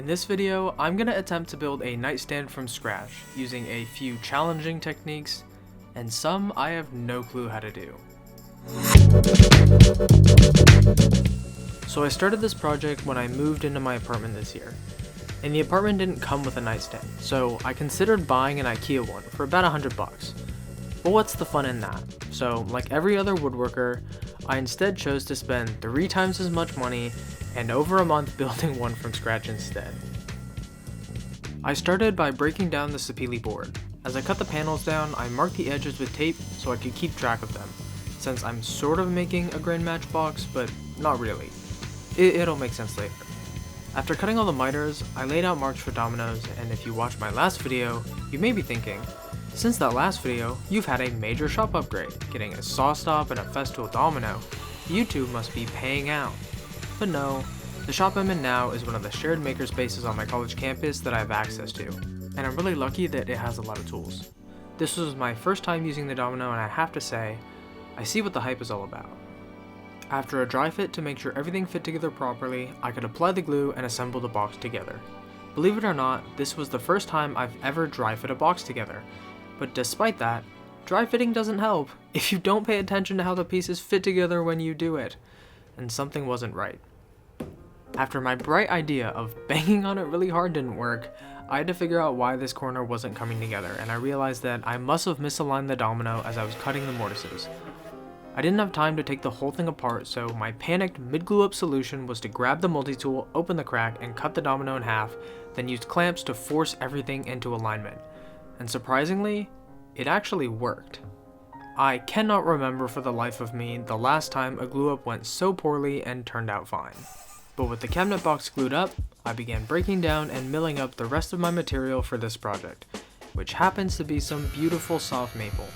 In this video, I'm going to attempt to build a nightstand from scratch using a few challenging techniques and some I have no clue how to do. So I started this project when I moved into my apartment this year, and the apartment didn't come with a nightstand, so I considered buying an IKEA one for about $100. But what's the fun in that? So, like every other woodworker, I instead chose to spend 3 times as much money and over a month building one from scratch instead. I started by breaking down the sapele board. As I cut the panels down, I marked the edges with tape so I could keep track of them, since I'm sort of making a grain match box, but not really. It'll make sense later. After cutting all the miters, I laid out marks for dominoes, and if you watched my last video, you may be thinking, since that last video, you've had a major shop upgrade, getting a saw stop and a festool domino. YouTube must be paying out. But no, the shop I'm in now is one of the shared makerspaces on my college campus that I have access to, and I'm really lucky that it has a lot of tools. This was my first time using the domino, and I have to say, I see what the hype is all about. After a dry fit to make sure everything fit together properly, I could apply the glue and assemble the box together. Believe it or not, this was the first time I've ever dry fit a box together, but despite that, dry fitting doesn't help if you don't pay attention to how the pieces fit together when you do it, and something wasn't right. After my bright idea of banging on it really hard didn't work, I had to figure out why this corner wasn't coming together, and I realized that I must have misaligned the domino as I was cutting the mortises. I didn't have time to take the whole thing apart, so my panicked mid-glue up solution was to grab the multi-tool, open the crack, and cut the domino in half, then use clamps to force everything into alignment. And surprisingly, it actually worked. I cannot remember for the life of me the last time a glue up went so poorly and turned out fine. But with the cabinet box glued up, I began breaking down and milling up the rest of my material for this project, which happens to be some beautiful soft maple.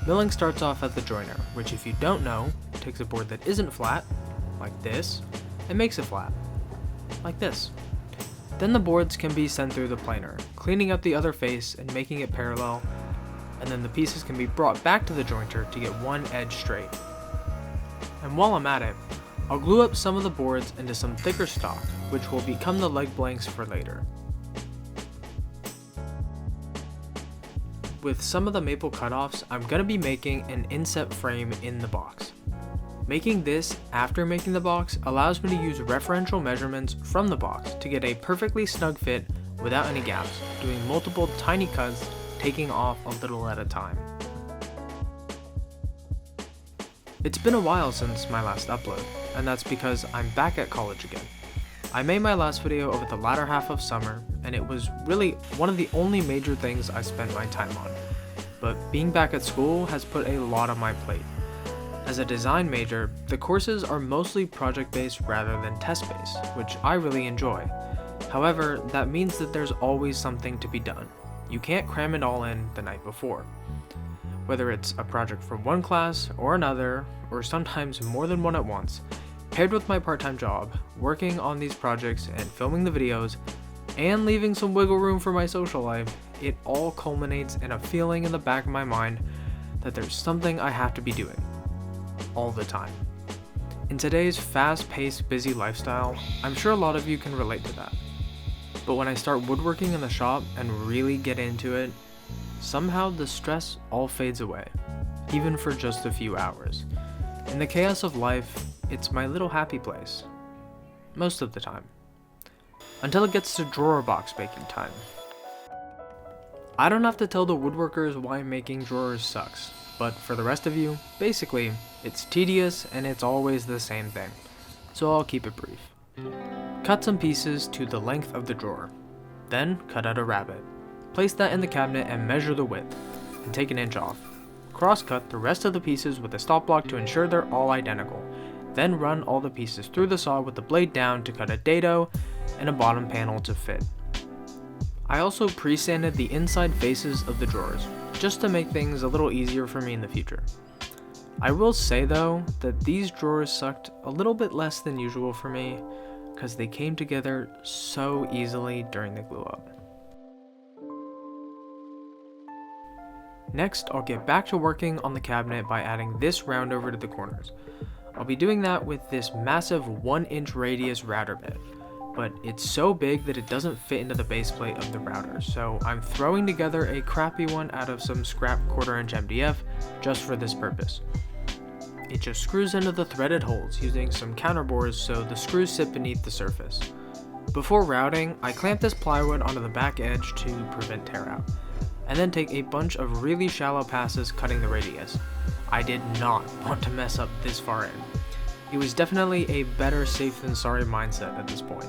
Milling starts off at the joiner, which if you don't know, takes a board that isn't flat, like this, and makes it flat, like this. Then the boards can be sent through the planer, cleaning up the other face and making it parallel, and then the pieces can be brought back to the jointer to get one edge straight. And while I'm at it, I'll glue up some of the boards into some thicker stock, which will become the leg blanks for later. With some of the maple cutoffs, I'm going to be making an inset frame in the box. Making this after making the box allows me to use referential measurements from the box to get a perfectly snug fit without any gaps, doing multiple tiny cuts, taking off a little at a time. It's been a while since my last upload, and that's because I'm back at college again. I made my last video over the latter half of summer, and it was really one of the only major things I spent my time on. But being back at school has put a lot on my plate. As a design major, the courses are mostly project-based rather than test-based, which I really enjoy. However, that means that there's always something to be done. You can't cram it all in the night before. Whether it's a project for one class or another, or sometimes more than one at once, paired with my part-time job, working on these projects and filming the videos, and leaving some wiggle room for my social life, it all culminates in a feeling in the back of my mind that there's something I have to be doing, all the time. In today's fast-paced, busy lifestyle, I'm sure a lot of you can relate to that. But when I start woodworking in the shop and really get into it, somehow the stress all fades away, even for just a few hours. In the chaos of life, it's my little happy place. Most of the time. Until it gets to drawer box making time. I don't have to tell the woodworkers why making drawers sucks, but for the rest of you, basically, it's tedious and it's always the same thing. So I'll keep it brief. Cut some pieces to the length of the drawer. Then cut out a rabbet. Place that in the cabinet and measure the width, and take an inch off. Cross-cut the rest of the pieces with a stop block to ensure they're all identical. Then run all the pieces through the saw with the blade down to cut a dado and a bottom panel to fit. I also pre-sanded the inside faces of the drawers, just to make things a little easier for me in the future. I will say though, that these drawers sucked a little bit less than usual for me, because they came together so easily during the glue up. Next, I'll get back to working on the cabinet by adding this roundover to the corners. I'll be doing that with this massive 1-inch radius router bit. but it's so big that it doesn't fit into the base plate of the router, so I'm throwing together a crappy one out of some scrap 1/4" MDF just for this purpose. It just screws into the threaded holes using some counterbores so the screws sit beneath the surface. Before routing, I clamp this plywood onto the back edge to prevent tear out, and then take a bunch of really shallow passes cutting the radius. I did not want to mess up this far in. It was definitely a better safe than sorry mindset at this point.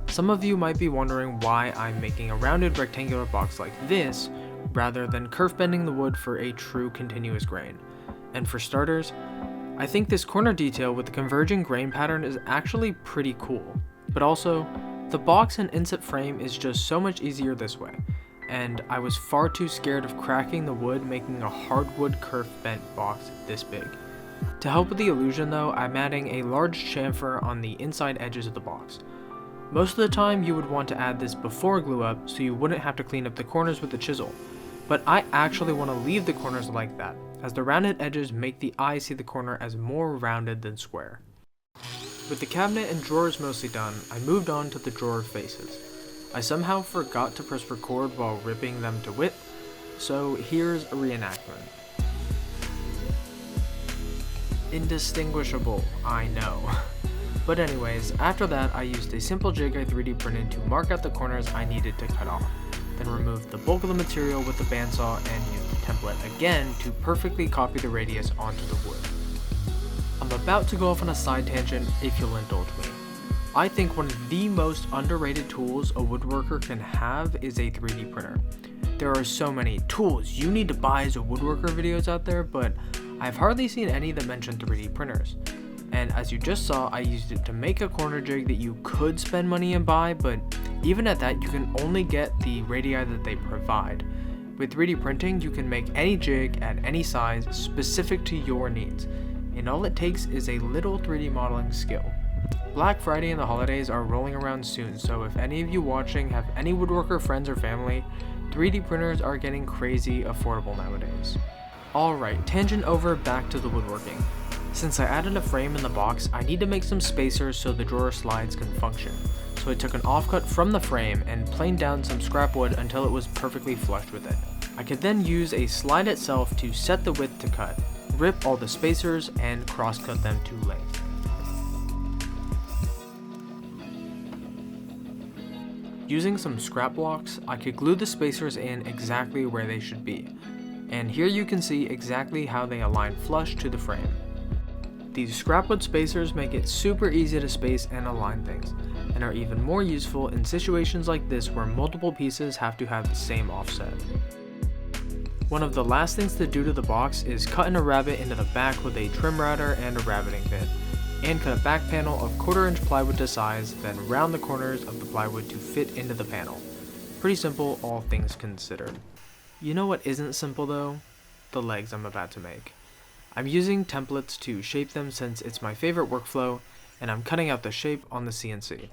Some of you might be wondering why I'm making a rounded rectangular box like this rather than kerf bending the wood for a true continuous grain. And for starters, I think this corner detail with the converging grain pattern is actually pretty cool. But also, the box and inset frame is just so much easier this way, and I was far too scared of cracking the wood making a hardwood kerf bent box this big. To help with the illusion though, I'm adding a large chamfer on the inside edges of the box. Most of the time you would want to add this before glue up so you wouldn't have to clean up the corners with a chisel, but I actually want to leave the corners like that, as the rounded edges make the eye see the corner as more rounded than square. With the cabinet and drawers mostly done, I moved on to the drawer faces. I somehow forgot to press record while ripping them to width, so here's a reenactment. Indistinguishable, I know. But anyways, after that I used a simple jig I 3D printed to mark out the corners I needed to cut off, then removed the bulk of the material with the bandsaw and used the template again to perfectly copy the radius onto the wood. I'm about to go off on a side tangent if you'll indulge me. I think one of the most underrated tools a woodworker can have is a 3D printer. There are so many tools you need to buy as a woodworker videos out there, but I've hardly seen any that mention 3D printers. And as you just saw, I used it to make a corner jig that you could spend money and buy, but even at that you can only get the radii that they provide. With 3D printing, you can make any jig at any size specific to your needs, and all it takes is a little 3D modeling skill. Black Friday and the holidays are rolling around soon, so if any of you watching have any woodworker friends or family, 3D printers are getting crazy affordable nowadays. Alright, tangent over, back to the woodworking. Since I added a frame in the box, I need to make some spacers so the drawer slides can function. So I took an offcut from the frame and planed down some scrap wood until it was perfectly flush with it. I could then use a slide itself to set the width to cut, rip all the spacers, and cross-cut them to length. Using some scrap blocks, I could glue the spacers in exactly where they should be, and here you can see exactly how they align flush to the frame. These scrapwood spacers make it super easy to space and align things, and are even more useful in situations like this where multiple pieces have to have the same offset. One of the last things to do to the box is cut in a rabbet into the back with a trim router and a rabbeting bit, and cut a back panel of 1/4" plywood to size, then round the corners of the plywood to fit into the panel. Pretty simple, all things considered. You know what isn't simple though? The legs I'm about to make. I'm using templates to shape them since it's my favorite workflow, and I'm cutting out the shape on the CNC.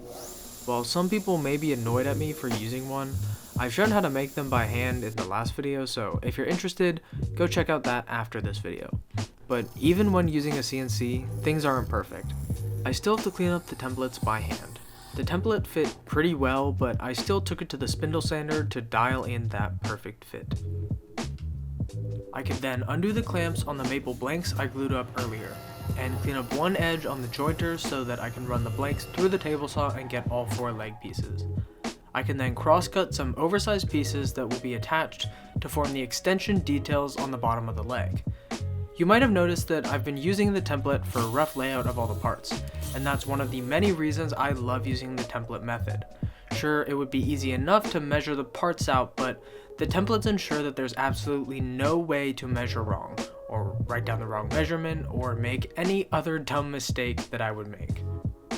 While some people may be annoyed at me for using one, I've shown how to make them by hand in the last video, so if you're interested, go check out that after this video. But even when using a CNC, things aren't perfect. I still have to clean up the templates by hand. The template fit pretty well, but I still took it to the spindle sander to dial in that perfect fit. I could then undo the clamps on the maple blanks I glued up earlier, and clean up one edge on the jointers so that I can run the blanks through the table saw and get all 4 leg pieces. I can then cross-cut some oversized pieces that will be attached to form the extension details on the bottom of the leg. You might have noticed that I've been using the template for a rough layout of all the parts, and that's one of the many reasons I love using the template method. Sure, it would be easy enough to measure the parts out, but the templates ensure that there's absolutely no way to measure wrong, or write down the wrong measurement, or make any other dumb mistake that I would make.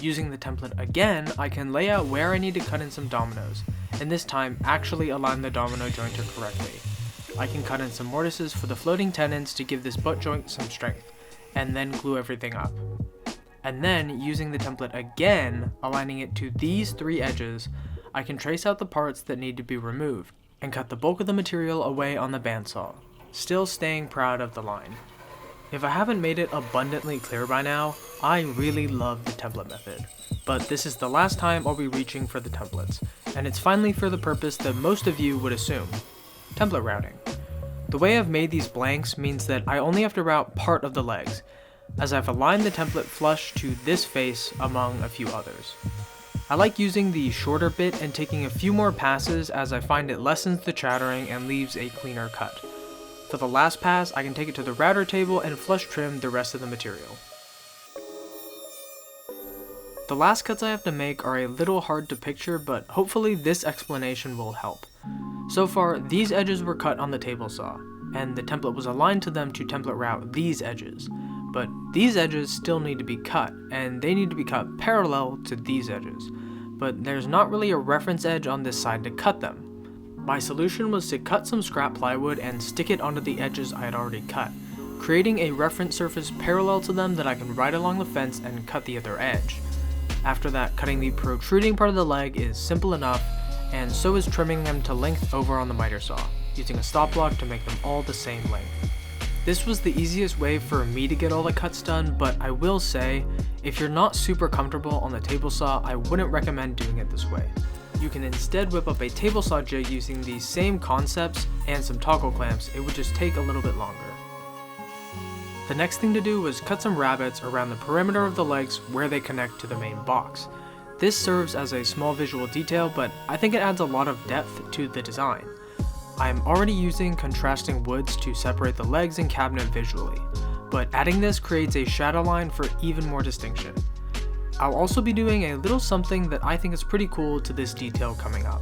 Using the template again, I can lay out where I need to cut in some dominoes, and this time actually align the domino jointer correctly. I can cut in some mortises for the floating tenons to give this butt joint some strength, and then glue everything up. And then, using the template again, aligning it to these 3 edges, I can trace out the parts that need to be removed, and cut the bulk of the material away on the bandsaw, still staying proud of the line. If I haven't made it abundantly clear by now, I really love the template method. But this is the last time I'll be reaching for the templates, and it's finally for the purpose that most of you would assume: template routing. The way I've made these blanks means that I only have to route part of the legs, as I've aligned the template flush to this face among a few others. I like using the shorter bit and taking a few more passes as I find it lessens the chattering and leaves a cleaner cut. For the last pass, I can take it to the router table and flush trim the rest of the material. The last cuts I have to make are a little hard to picture, but hopefully this explanation will help. So far, these edges were cut on the table saw, and the template was aligned to them to template route these edges. But these edges still need to be cut, and they need to be cut parallel to these edges. But there's not really a reference edge on this side to cut them. My solution was to cut some scrap plywood and stick it onto the edges I had already cut, creating a reference surface parallel to them that I can ride along the fence and cut the other edge. After that, cutting the protruding part of the leg is simple enough, and so is trimming them to length over on the miter saw, using a stop block to make them all the same length. This was the easiest way for me to get all the cuts done, but I will say, if you're not super comfortable on the table saw, I wouldn't recommend doing it this way. You can instead whip up a table saw jig using these same concepts and some toggle clamps. It would just take a little bit longer. The next thing to do was cut some rabbets around the perimeter of the legs where they connect to the main box. This serves as a small visual detail, but I think it adds a lot of depth to the design. I am already using contrasting woods to separate the legs and cabinet visually, but adding this creates a shadow line for even more distinction. I'll also be doing a little something that I think is pretty cool to this detail coming up.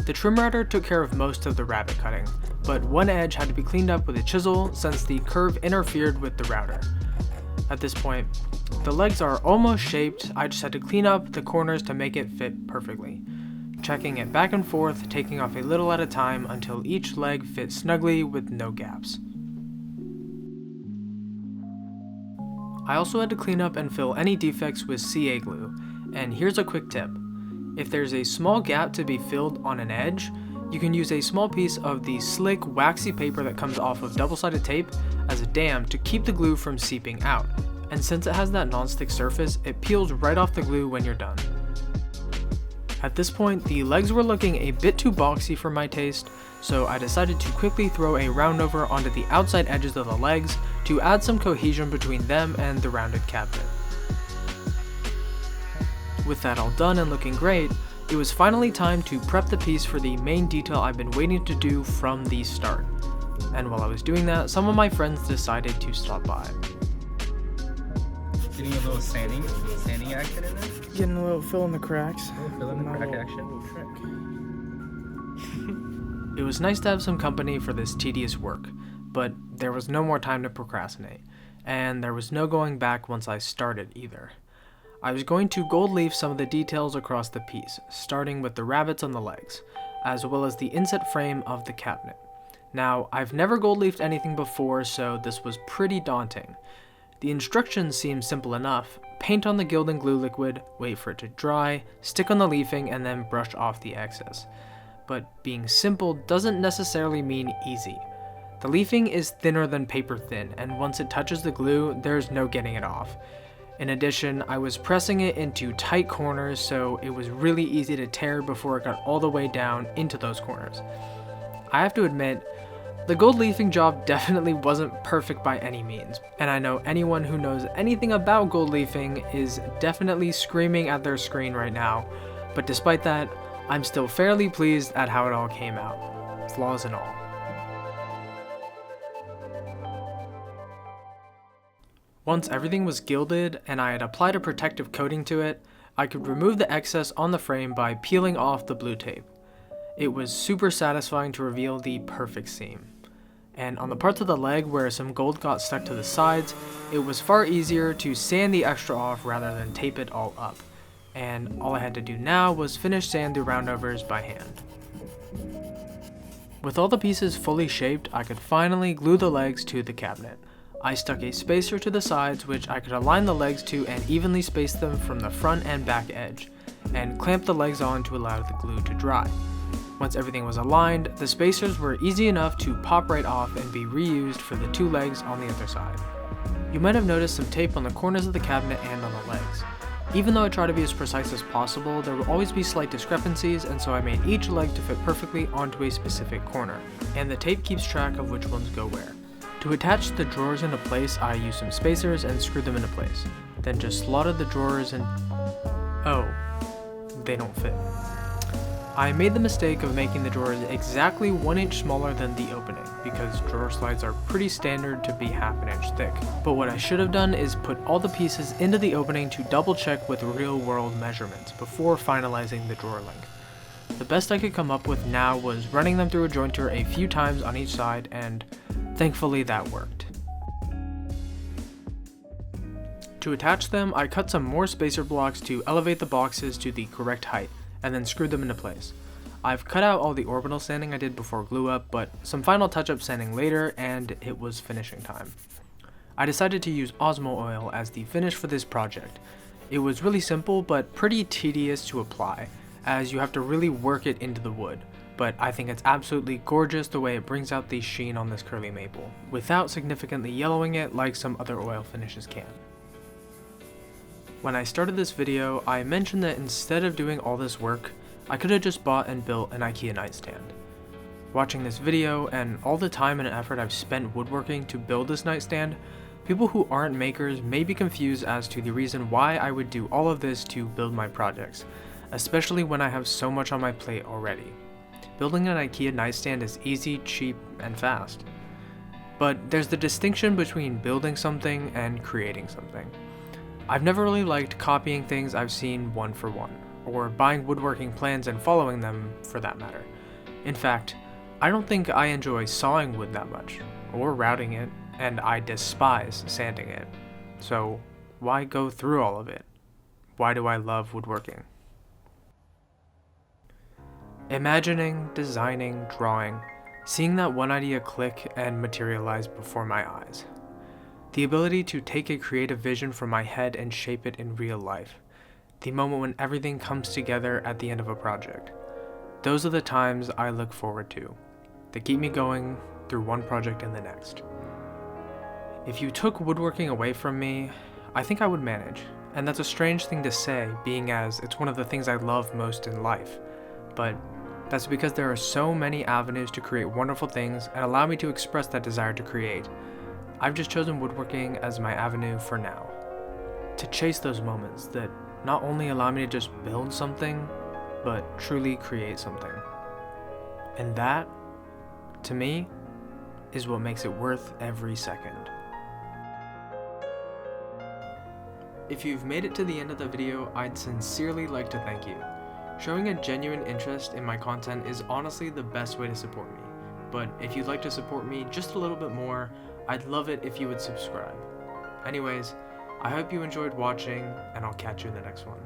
The trim router took care of most of the rabbet cutting, but one edge had to be cleaned up with a chisel since the curve interfered with the router. At this point, the legs are almost shaped. I just had to clean up the corners to make it fit perfectly, checking it back and forth, taking off a little at a time until each leg fit snugly with no gaps. I also had to clean up and fill any defects with CA glue, and here's a quick tip. If there's a small gap to be filled on an edge, you can use a small piece of the slick, waxy paper that comes off of double-sided tape as a dam to keep the glue from seeping out, and since it has that non-stick surface, it peels right off the glue when you're done. At this point, the legs were looking a bit too boxy for my taste, so I decided to quickly throw a roundover onto the outside edges of the legs to add some cohesion between them and the rounded cabinet. With that all done and looking great, it was finally time to prep the piece for the main detail I've been waiting to do from the start. And while I was doing that, some of my friends decided to stop by. Getting a little sanding action in there? Getting a little fill in the cracks. Fill in the crack action. It was nice to have some company for this tedious work, but there was no more time to procrastinate, and there was no going back once I started either. I was going to gold leaf some of the details across the piece, starting with the rabbets on the legs, as well as the inset frame of the cabinet. Now, I've never gold leafed anything before, so this was pretty daunting. The instructions seemed simple enough: paint on the gilding glue liquid, wait for it to dry, stick on the leafing, and then brush off the excess. But being simple doesn't necessarily mean easy. The leafing is thinner than paper thin, and once it touches the glue, there's no getting it off. In addition, I was pressing it into tight corners, so it was really easy to tear before it got all the way down into those corners. I have to admit, the gold leafing job definitely wasn't perfect by any means, and I know anyone who knows anything about gold leafing is definitely screaming at their screen right now, but despite that, I'm still fairly pleased at how it all came out, flaws and all. Once everything was gilded and I had applied a protective coating to it, I could remove the excess on the frame by peeling off the blue tape. It was super satisfying to reveal the perfect seam. And on the parts of the leg where some gold got stuck to the sides, it was far easier to sand the extra off rather than tape it all up. And all I had to do now was finish sand the roundovers by hand. With all the pieces fully shaped, I could finally glue the legs to the cabinet. I stuck a spacer to the sides which I could align the legs to and evenly space them from the front and back edge, and clamp the legs on to allow the glue to dry. Once everything was aligned, the spacers were easy enough to pop right off and be reused for the 2 legs on the other side. You might have noticed some tape on the corners of the cabinet and on the legs. Even though I try to be as precise as possible, there will always be slight discrepancies, and so I made each leg to fit perfectly onto a specific corner, and the tape keeps track of which ones go where. To attach the drawers into place, I used some spacers and screwed them into place, then just slotted the drawers and oh, they don't fit. I made the mistake of making the drawers exactly 1 inch smaller than the opening, because drawer slides are pretty standard to be half an inch thick. But what I should have done is put all the pieces into the opening to double check with real world measurements before finalizing the drawer length. The best I could come up with now was running them through a jointer a few times on each side, and thankfully that worked. To attach them, I cut some more spacer blocks to elevate the boxes to the correct height, and then screwed them into place. I've cut out all the orbital sanding I did before glue up, but some final touch-up sanding later, and it was finishing time. I decided to use Osmo oil as the finish for this project. It was really simple, but pretty tedious to apply, as you have to really work it into the wood, but I think it's absolutely gorgeous the way it brings out the sheen on this curly maple, without significantly yellowing it like some other oil finishes can. When I started this video, I mentioned that instead of doing all this work, I could have just bought and built an IKEA nightstand. Watching this video and all the time and effort I've spent woodworking to build this nightstand, people who aren't makers may be confused as to the reason why I would do all of this to build my projects, especially when I have so much on my plate already. Building an IKEA nightstand is easy, cheap, and fast. But there's the distinction between building something and creating something. I've never really liked copying things I've seen one for one, or buying woodworking plans and following them for that matter. In fact, I don't think I enjoy sawing wood that much, or routing it, and I despise sanding it. So why go through all of it? Why do I love woodworking? Imagining, designing, drawing, seeing that one idea click and materialize before my eyes. The ability to take a creative vision from my head and shape it in real life. The moment when everything comes together at the end of a project. Those are the times I look forward to. They keep me going through one project and the next. If you took woodworking away from me, I think I would manage. And that's a strange thing to say, being as it's one of the things I love most in life. But that's because there are so many avenues to create wonderful things and allow me to express that desire to create. I've just chosen woodworking as my avenue for now. To chase those moments that not only allow me to just build something, but truly create something. And that, to me, is what makes it worth every second. If you've made it to the end of the video, I'd sincerely like to thank you. Showing a genuine interest in my content is honestly the best way to support me. But if you'd like to support me just a little bit more, I'd love it if you would subscribe. Anyways, I hope you enjoyed watching, and I'll catch you in the next one.